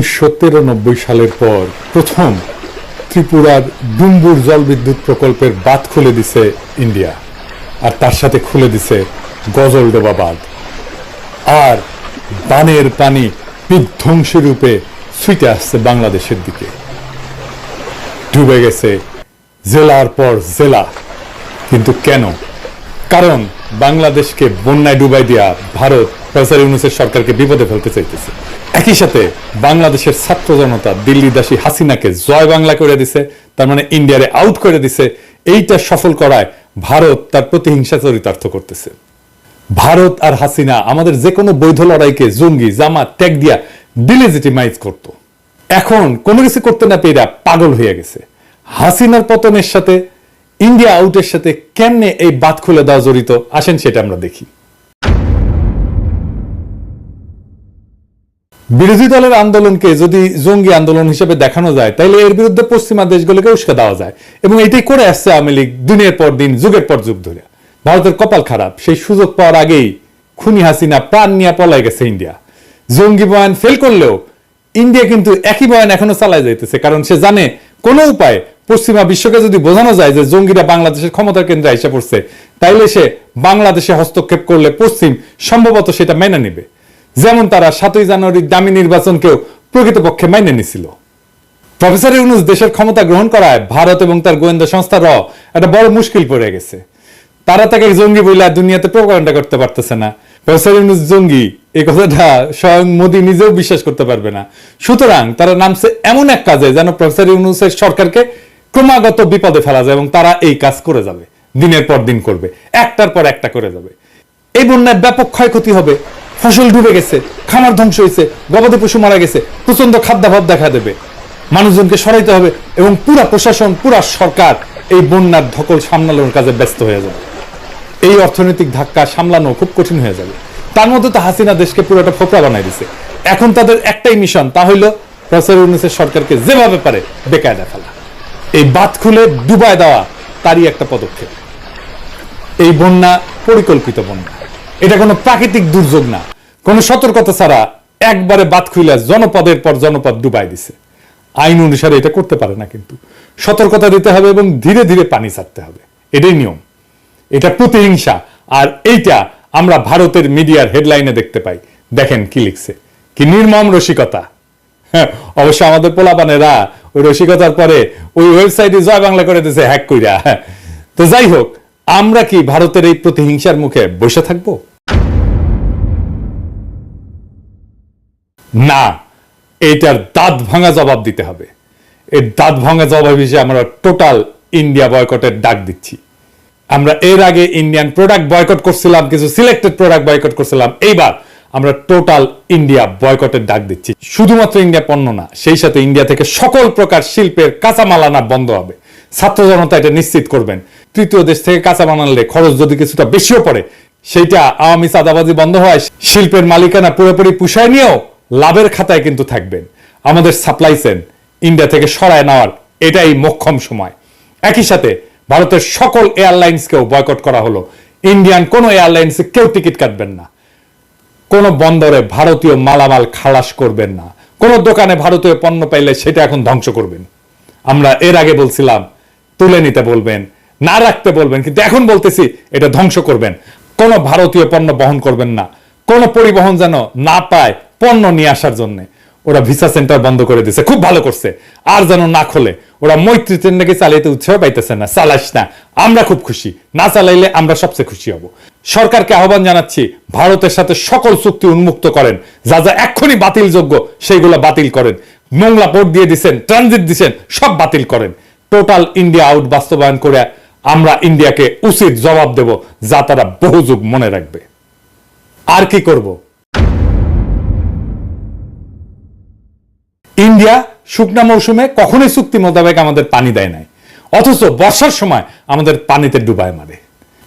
1993 সালের পর প্রথম ত্রিপুরার ডুম্বুর জলবিদ্যুৎ প্রকল্পের বাঁধ খুলে দিছে ইন্ডিয়া, আর তার সাথে খুলে দিছে গজলডোবা বাঁধ। আর বানের পানি বিধ্বংসী রূপে ছুটে আসছে বাংলাদেশের দিকে, ডুবে গেছে জেলার পর জেলা। কিন্তু কেন? কারণ বাংলাদেশকে বন্যায় ডুবাই দিয়া ভারত প্রফেসর ইউনূসের সরকারকে বিপদে ফেলতে চাইতেছে। একই সাথে বাংলাদেশের ছাত্র জনতা দিল্লিদাসী হাসিনাকে জয় বাংলা করে দিছে, তার মানে ইন্ডিয়ারে আউট করে দিছে। এইটা সফল করায় ভারত তার প্রতিহিংসা চরিতার্থ করতেছে। ভারত আর হাসিনা আমাদের যে কোনো বৈধ লড়াইকে জঙ্গি জামাত ট্যাগ দিয়া ডিলেজিটিমাইজ করত। এখন কোনো কিছু করতে না পেয়ে পাগল হয়ে গেছে। হাসিনার পতনের সাথে ইন্ডিয়া আউটের সাথে কেমনে এই বাঁধ খুলে দেওয়া জড়িত, আসেন সেটা আমরা দেখি। বিরোধী দলের আন্দোলনকে যদি জঙ্গি আন্দোলন হিসেবে দেখানো যায়, তাইলে এর বিরুদ্ধে পশ্চিমা দেশগুলোকে উস্কে দেওয়া যায়, এবং এটাই করে আসছে আওয়ামী লীগ দিনের পর দিন, যুগের পর যুগ ধরে। ভারতের কপাল খারাপ, সেই সুযোগ পাওয়ার আগেই খুনি হাসিনা প্রাণ নিয়ে পলাই গেছে ইন্ডিয়া। জঙ্গি বয়ান ফেল করলেও ইন্ডিয়া কিন্তু একই বয়ান এখনো চালায় যাইতেছে, কারণ সে জানে কোনো উপায় পশ্চিমা বিশ্বকে যদি বোঝানো যায় যে জঙ্গিরা বাংলাদেশের ক্ষমতার কেন্দ্রে এসে পড়ছে, তাইলে সে বাংলাদেশে হস্তক্ষেপ করলে পশ্চিম সম্ভবত সেটা মেনে নেবে। যেমন তারা 7ই জানুয়ারির দামি নির্বাচনকেও প্রকৃতপক্ষে মেনে নিছিল। প্রফেসর ইউনূস দেশের ক্ষমতা গ্রহণ করায় ভারত এবং তার গোয়েন্দা সংস্থার একটা বড় মুশকিল পড়ে গেছে। তারা তাকে জঙ্গি বলে দুনিয়াতে প্রোপাগান্ডা করতে পারতেছে না। প্রফেসর ইউনূস জঙ্গি এই কথাটা স্বয়ং মোদী নিজেও বিশ্বাস করতে পারবে না। সুতরাং তারা নামছে এমন এক কাজে যেন প্রফেসর ইউনূসের সরকারকে ক্রমাগত বিপদে ফেলা যায়, এবং তারা এই কাজ করে যাবে, দিনের পর দিন করবে, একটার পর একটা করে যাবে। এই বন্যায় ব্যাপক ক্ষয়ক্ষতি হবে, ফসল ডুবে গেছে, খামার ধ্বংস হয়েছে, গবাদি পশু মারা গেছে, প্রচন্ড খাদ্যাভাব দেখা দেবে, মানুষজনকে সরাইতে হবে, এবং পুরা প্রশাসন পুরা সরকার এই বন্যার ধকল সামলানোর কাজে ব্যস্ত হয়ে যাবে। এই অর্থনৈতিক ধাক্কা সামলানো খুব কঠিন হয়ে যাবে। তার মধ্যে তো হাসিনা দেশকে পুরোটা ফোকরা বানাই দিছে। এখন তাদের একটাই মিশন, তা হইল প্রফেসর ইউনূসের সরকারকে যেভাবে পারে বেকায়দা ফেলা। এই বাঁধ খুলে ডুবায় দেওয়া তারই একটা পদক্ষেপ। এই বন্যা পরিকল্পিত বন্যা, এটা কোনো প্রাকৃতিক দুর্যোগ না। কোনো সতর্কতা ছাড়া একবারে বাঁধ খুলে জনপদের পর জনপদ ডুবাই দিছে। আইন অনুসারে এটা করতে পারে না, কিন্তু সতর্কতা দিতে হবে এবং ধীরে ধীরে পানি ছাড়তে হবে, এটাই নিয়ম। এটা প্রতিহিংসা। আর এইটা আমরা ভারতের মিডিয়ার হেডলাইনে দেখতে পাই। দেখেন কি লিখছে, কি নির্মম রসিকতা। হ্যাঁ, অবশ্য আমাদের পোলাপানেরা ওই রসিকতার পরে ওই ওয়েবসাইটে জয় বাংলা করে দিয়েছে হ্যাক কইরা। তো যাই হোক, আমরা কি ভারতের এই প্রতিহিংসার মুখে বসে থাকব? না, এইটার দাঁত ভাঙা জবাব দিতে হবে। এই দাঁত ভাঙা জবাব হিসেবে আমরা টোটাল ইন্ডিয়া বয়কটের ডাক দিচ্ছি। আমরা এর আগে ইন্ডিয়ান প্রোডাক্ট বয়কট করছিলাম, কিছু সিলেক্টেড প্রোডাক্ট বয়কট করছিলাম। এইবার আমরা টোটাল ইন্ডিয়া বয়কটের ডাক দিচ্ছি। শুধুমাত্র ইন্ডিয়া পণ্য না, সেই সাথে ইন্ডিয়া থেকে সকল প্রকার শিল্পের কাঁচামাল আনা বন্ধ হবে। ছাত্র জনতা এটা নিশ্চিত করবেন। তৃতীয় দেশ থেকে কাঁচামাল আনলে খরচ যদি কিছুটা বেশিও পড়ে, সেইটা আওয়ামী চাঁদাবাজি বন্ধ হয়, শিল্পের মালিকানা পুরোপুরি পুষায় নিয়েও লাভের খাতায় কিন্তু থাকবেন। আমাদের সাপ্লাই চেইন ইন্ডিয়া থেকে সরায় নেওয়ার এটাই মোক্ষম সময়। একই সাথে ভারতের সকল এয়ারলাইন্সকেও বয়কট করা হলো। ইন্ডিয়ান কোন এয়ারলাইন্সে কেউ টিকিট কাটবেন না, কোন বন্দরে ভারতীয় মালামাল খালাস করবেন না, কোন দোকানে ভারতীয় পণ্য পাইলে সেটা এখন ধ্বংস করবেন। আমরা এর আগে বলছিলাম তুলে নিতে বলবেন, না রাখতে বলবেন, কিন্তু এখন বলতেছি এটা ধ্বংস করবেন। কোন ভারতীয় পণ্য বহন করবেন না, কোন পরিবহন যেন না পায় পণ্য নিয়ে আসার জন্য। ওরা ভিসা সেন্টার বন্ধ করে দিছে, খুব ভালো করছে। আর যেন না খোলে। ওরা মৈত্রী ট্রেন নাকি চালাইতে উৎসাহ পাইতেছে না, চালাইস না, আমরা খুব খুশি। না চালাইলে আমরা সবচেয়ে খুশি হব। সরকারকে আহ্বান জানাচ্ছি, ভারতের সাথে সকল চুক্তি উন্মুক্ত করেন, যা যা এক্ষুনি বাতিলযোগ্য সেইগুলো বাতিল করেন। মোংলা পোর্ট দিয়ে দিচ্ছেন, ট্রানজিট দিচ্ছেন, সব বাতিল করেন। টোটাল ইন্ডিয়া আউট বাস্তবায়ন করে আমরা ইন্ডিয়াকে উচিত জবাব দেব, যা তারা বহু যুগ মনে রাখবে। আর কি করব? ইন্ডিয়া শুকনা মৌসুমে কখনোই চুক্তি মোতাবেক আমাদের পানি দেয় নাই, অথচ বর্ষার সময় আমাদের পানিতে ডুবায় মারে।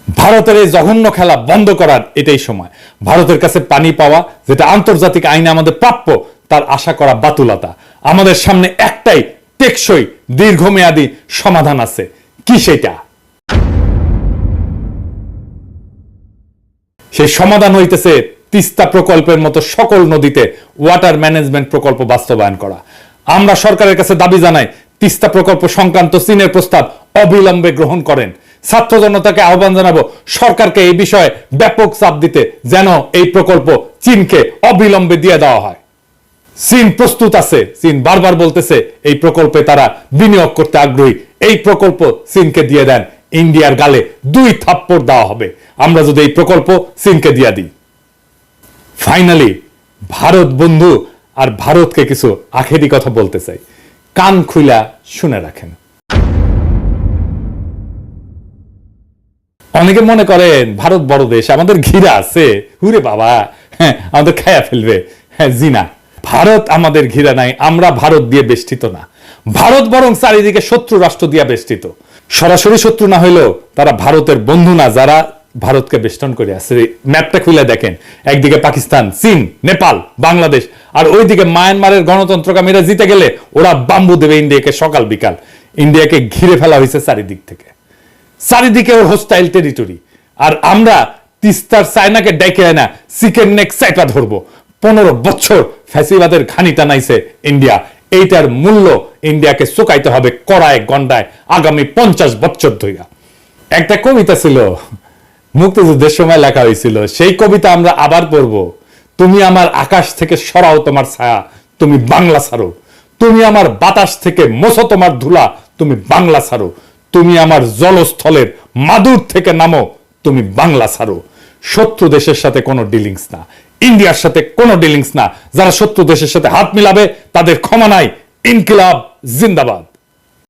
ভারতের এই জঘন্য খেলা বন্ধ করার এটাই সময়। ভারতের কাছে পানি পাওয়া, যেটা আন্তর্জাতিক আইনে আমাদের প্রাপ্য, তার আশা করা বাতুলতা। আমাদের সামনে একটাই টেকসই দীর্ঘমেয়াদী সমাধান আছে। কি সেটা? সেই সমাধান হইতেছে তিস্তা প্রকল্পের মতো সকল নদীতে ওয়াটার ম্যানেজমেন্ট প্রকল্প বাস্তবায়ন করা। আমরা সরকারের কাছে দাবি জানাই, তিস্তা প্রকল্প সংক্রান্ত চীনের প্রস্তাব অবিলম্বে গ্রহণ করেন। ছাত্র জনতাকে আহ্বান জানাবো সরকারকে এই বিষয়ে ব্যাপক চাপ দিতে, যেন এই প্রকল্প চীনকে অবিলম্বে দিয়ে দেওয়া হয়। চীন প্রস্তুত আছে, চীন বারবার বলতেছে এই প্রকল্পে তারা বিনিয়োগ করতে আগ্রহী। এই প্রকল্প চীনকে দিয়ে দেন, ইন্ডিয়ার গালে 2 থাপ্পড় দেওয়া হবে আমরা যদি এই প্রকল্প চীনকে দিয়ে দিই। ফাইনালি ভারত বন্ধু আর ভারতকে কিছু আখেরি কথা বলতে চাই, কান খুইলা শুনে রাখেন। অনেকে মনে করেন ভারত বড় দেশ, আমাদের ঘিরা আছে, হুরে বাবা, হ্যাঁ আমাদের খায়া ফেলবে। হ্যাঁ জি না, ভারত আমাদের ঘিরা নাই, আমরা ভারত দিয়ে বেষ্টিত না। ভারত বরং চারিদিকে শত্রু রাষ্ট্র দিয়ে বেষ্টিত। সরাসরি শত্রু না হইলেও তারা ভারতের বন্ধু না, যারা ভারতকে বেষ্টন করে আছে। ম্যাপটা খুলে দেখেন, একদিকে পাকিস্তান, চীন, নেপাল, বাংলাদেশ, আর ওইদিকে মায়ানমারের গণতন্ত্রকামীরা জিতে গেলে ওরা বাম্বু দেবে ইন্ডিয়াকে সকাল বিকাল। ইন্ডিয়াকে ঘিরে ফেলা হয়েছে চারিদিক থেকে, চারিদিকে ওর হোস্টাইল টেরিটরি। আর আমরা তিস্তার চায়নাকে ডেকে না চিকেন নেক চাইপা ধরবো। 15 বছর ফ্যাসিবাদের ঘানি টানাইছে ইন্ডিয়া, এইটার মূল্য ইন্ডিয়াকে চুকাইতে হবে কড়ায় গন্ডায় আগামী 50 বছর ধরে। একটা কবিতা ছিল, মুক্তিযুদ্ধের সময় লেখা হয়েছিল, সেই কবিতা আমরা আবার পড়বো। তুমি আমার আকাশ থেকে সরাও তোমার ছায়া, তুমি বাংলা ছাড়ো। তুমি আমার বাতাস থেকে মোছো তোমার ধুলা, তুমি বাংলা ছাড়ো। তুমি আমার জলস্থলের মাদুর থেকে নামো, তুমি বাংলা ছাড়ো। শত্রু দেশের সাথে কোনো ডিলিংস না, ইন্ডিয়ার সাথে কোনো ডিলিংস না। যারা শত্রু দেশের সাথে হাত মিলাবে তাদের ক্ষমা নাই। ইনকিলাব জিন্দাবাদ।